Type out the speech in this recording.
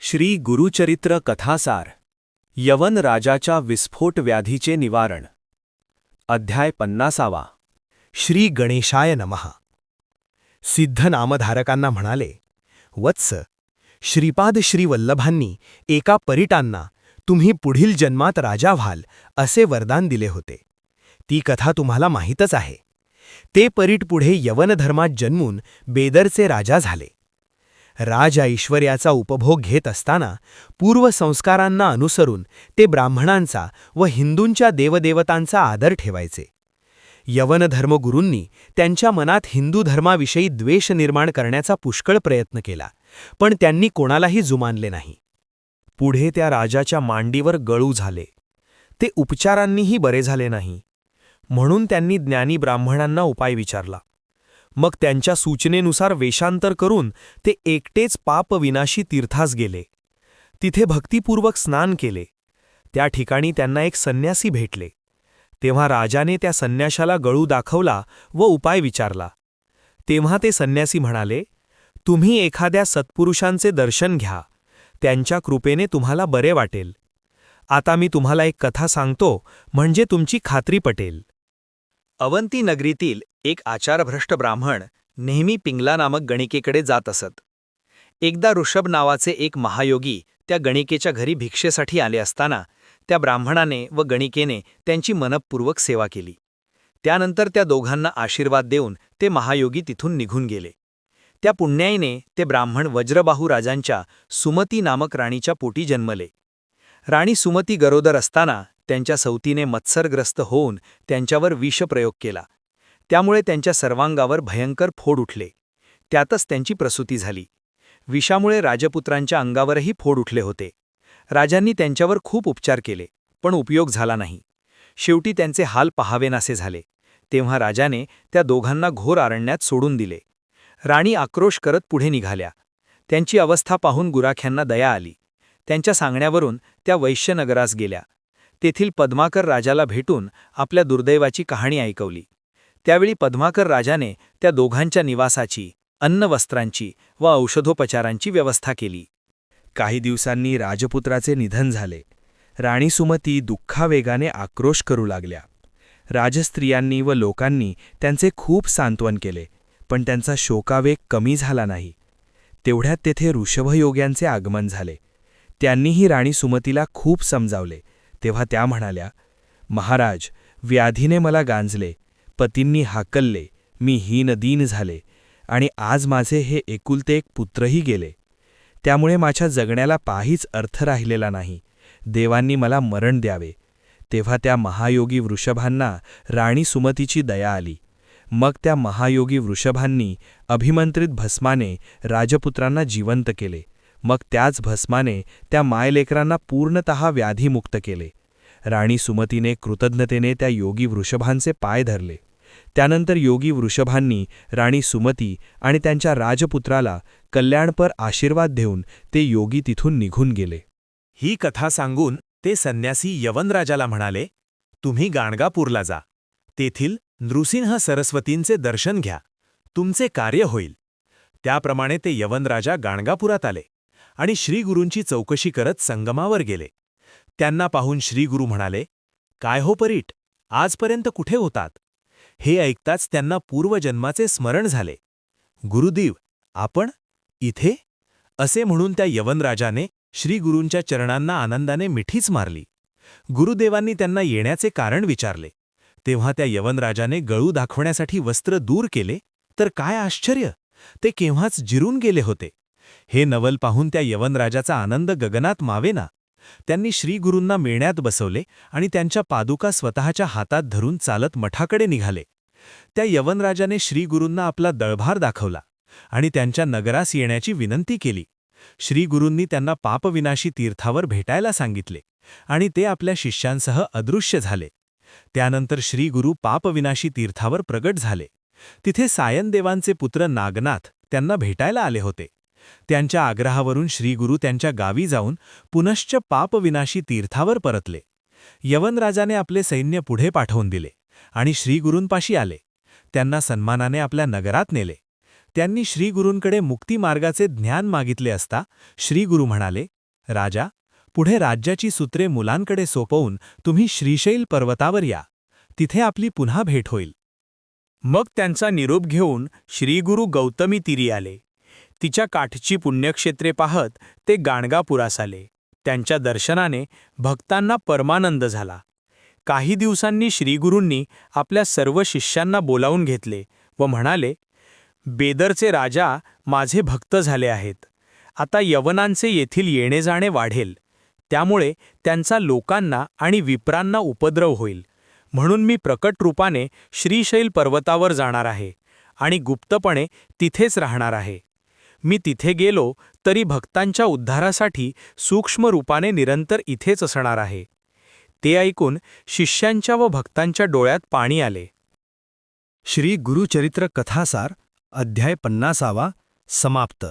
श्री गुरुचरित्र कथासार यवन राजाच्या विस्फोट व्याधीचे निवारण अध्याय 50. श्री गणेशाय नमः. सिद्ध नामधारकांना म्हणाले, वत्स, श्रीपाद श्रीवल्लभांनी एका परिटांना तुम्ही पुढील जन्मात राजा व्हाल असे वरदान दिले होते. ती कथा तुम्हाला माहीतच आहे. ते परीट पुढे यवनधर्मात जन्मून बेदरचे राजा झाले. राज ऐश्वर्याचा उपभोग घेत असताना पूर्वसंस्कारांना अनुसरून ते ब्राह्मणांचा व हिंदूंच्या देवदेवतांचा आदर ठेवायचे. यवनधर्मगुरूंनी त्यांच्या मनात हिंदू धर्माविषयी द्वेष निर्माण करण्याचा पुष्कळ प्रयत्न केला, पण त्यांनी कोणालाही जुमानले नाही. पुढे त्या राजाच्या मांडीवर गळू झाले. ते उपचारांनीही बरे झाले नाही, म्हणून त्यांनी ज्ञानी ब्राह्मणांना उपाय विचारला. मग त्यांच्या सूचनेनुसार वेषांतर करून ते एकटेच पापविनाशी तीर्थास गेले. तिथे भक्तिपूर्वक स्नान केले. त्या ठिकाणी त्यांना एक संन्यासी भेटले. तेव्हा राजाने त्या संन्याशाला गळू दाखवला व उपाय विचारला. तेव्हा ते संन्यासी म्हणाले, तुम्ही एखाद्या सत्पुरुषांचे दर्शन घ्या, त्यांच्या कृपेने तुम्हाला बरे वाटेल. आता मी तुम्हाला एक कथा सांगतो, म्हणजे तुमची खात्री पटेल. अवंती नगरीतील एक आचारभ्रष्ट ब्राह्मण नेहमी पिंगला नामक गणिकेकडे जात असत. एकदा ऋषभ नावाचे एक महायोगी त्या गणिकेच्या घरी भिक्षेसाठी आले असताना त्या ब्राह्मणाने व गणिकेने त्यांची मनःपूर्वक सेवा केली. त्यानंतर त्या दोघांना आशीर्वाद देऊन ते महायोगी तिथून निघून गेले. त्या पुण्याईने ते ब्राह्मण वज्रबाहू राजांच्या सुमती नामक राणीच्या पोटी जन्मले. राणी सुमती गरोदर असताना त्यांच्या सौतीने मत्सरग्रस्त होऊन त्यांच्यावर विषप्रयोग केला. त्यामुळे त्यांच्या सर्वांगावर भयंकर फोड उठले. त्यातच त्यांची प्रसूती झाली. विषामुळे राजपुत्रांच्या अंगावरही फोड उठले होते. राजांनी त्यांच्यावर खूप उपचार केले, पण उपयोग झाला नाही. शेवटी त्यांचे हाल पहावेनासे झाले. तेव्हा राजाने त्या दोघांना घोर अरण्यात सोडून दिले. राणी आक्रोश करत पुढे निघाल्या. त्यांची अवस्था पाहून गुराख्यांना दया आली. त्यांच्या सांगण्यावरून त्या वैश्यनगरास गेल्या. तेथील पद्माकर राजाला भेटून आपल्या दुर्दैवाची कहाणी ऐकवली. त्यावेळी पद्माकर राजाने त्या दोघांच्या निवासाची, अन्नवस्त्रांची व औषधोपचारांची व्यवस्था केली. काही दिवसांनी राजपुत्राचे निधन झाले. राणी सुमती दुःखावेगाने आक्रोश करू लागल्या. राजस्त्रियांनी व लोकांनी त्यांचे खूप सांत्वन केले, पण त्यांचा शोकावेग कमी झाला नाही. तेवढ्यात तेथे ऋषभयोग्यांचे आगमन झाले. त्यांनीही राणी सुमतीला खूप समजावले. तेव्हा त्या म्हणाल्या, महाराज, व्याधीने मला गांजले, पतींनी हाकलले, मी हीनदीन झाले आणि आज माझे हे एकुलते एक पुत्रही गेले. त्यामुळे माझ्या जगण्याला काहीच अर्थ राहिलेला नाही. देवांनी मला मरण द्यावे. तेव्हा त्या महायोगी वृषभांना राणी सुमतीची दया आली. मग त्या महायोगी वृषभांनी अभिमंत्रित भस्माने राजपुत्रांना जिवंत केले. मग त्याच भस्माने त्या मायलेकरांना पूर्णतः व्याधीमुक्त केले. राणी सुमतीने कृतज्ञतेने त्या योगी वृषभांचे पाय धरले. त्यानंतर योगी वृषभांनी राणी सुमती आणि त्यांच्या राजपुत्राला कल्याणपर आशीर्वाद देऊन ते योगी तिथून निघून गेले. ही कथा सांगून ते संन्यासी यवनराजाला म्हणाले, तुम्ही गाणगापूरला जा. तेथील नृसिंह सरस्वतींचे दर्शन घ्या, तुमचे कार्य होईल. त्याप्रमाणे ते यवनराजा गाणगापुरात आले आणि श्रीगुरूंची चौकशी करत संगमावर गेले. त्यांना पाहून श्रीगुरू म्हणाले, काय हो परीट, आजपर्यंत कुठे होतात? हे ऐकताच त्यांना पूर्वजन्माचे स्मरण झाले. गुरुदेव, आपण इथे? असे म्हणून त्या यवनराजाने श्रीगुरूंच्या चरणांना आनंदाने मिठीच मारली. गुरुदेवांनी त्यांना येण्याचे कारण विचारले. तेव्हा त्या यवनराजाने गळू दाखवण्यासाठी वस्त्र दूर केले, तर काय आश्चर्य, ते केव्हाच जिरून गेले होते. हे नवल पाहून त्या यवनराजाचा आनंद गगनात मावेना. त्यांनी श्रीगुरूंना मेण्यात बसवले आणि त्यांच्या पादुका स्वतःच्या हातात धरून चालत मठाकडे निघाले. त्या यवनराजाने श्रीगुरूंना आपला दळभार दाखवला आणि त्यांच्या नगरास येण्याची विनंती केली. श्रीगुरूंनी त्यांना पापविनाशी तीर्थावर भेटायला सांगितले आणि ते आपल्या शिष्यांसह अदृश्य झाले. त्यानंतर श्रीगुरू पापविनाशी तीर्थावर प्रगट झाले. तिथे सायनदेवांचे पुत्र नागनाथ त्यांना भेटायला आले होते. त्यांच्या आग्रहावरून श्रीगुरू त्यांच्या गावी जाऊन पुनश्च पापविनाशी तीर्थावर परतले. यवनराजाने आपले सैन्य पुढे पाठवून दिले आणि श्रीगुरूंपाशी आले. त्यांना सन्मानाने आपल्या नगरात नेले. त्यांनी श्रीगुरूंकडे मुक्तिमार्गाचे ज्ञान मागितले असता श्रीगुरू म्हणाले, राजा, पुढे राज्याची सूत्रे मुलांकडे सोपवून तुम्ही श्रीशैल पर्वतावर या. तिथे आपली पुन्हा भेट होईल. मग त्यांचा निरोप घेऊन श्रीगुरू गौतमी तीरी आले. तिच्या काठची पुण्यक्षेत्रे पाहत ते गाणगापुरास आले. त्यांच्या दर्शनाने भक्तांना परमानंद झाला. काही दिवसांनी श्रीगुरूंनी आपल्या सर्व शिष्यांना बोलावून घेतले व म्हणाले, बेदरचे राजा माझे भक्त झाले आहेत. आता यवनांचे येथील येणे जाणे वाढेल. त्यामुळे त्यांचा लोकांना आणि विप्रांना उपद्रव होईल. म्हणून मी प्रकट रूपाने श्रीशैल पर्वतावर जाणार आहे आणि गुप्तपणे तिथेच राहणार आहे. मी तिथे गेलो तरी भक्तांच्या उद्धारासाठी सूक्ष्म रूपाने निरंतर इथेच असणार आहे. ते ऐकून शिष्यांच्या व भक्तांच्या डोळ्यात पाणी आले. श्री गुरुचरित्र कथासार अध्याय 50 समाप्त.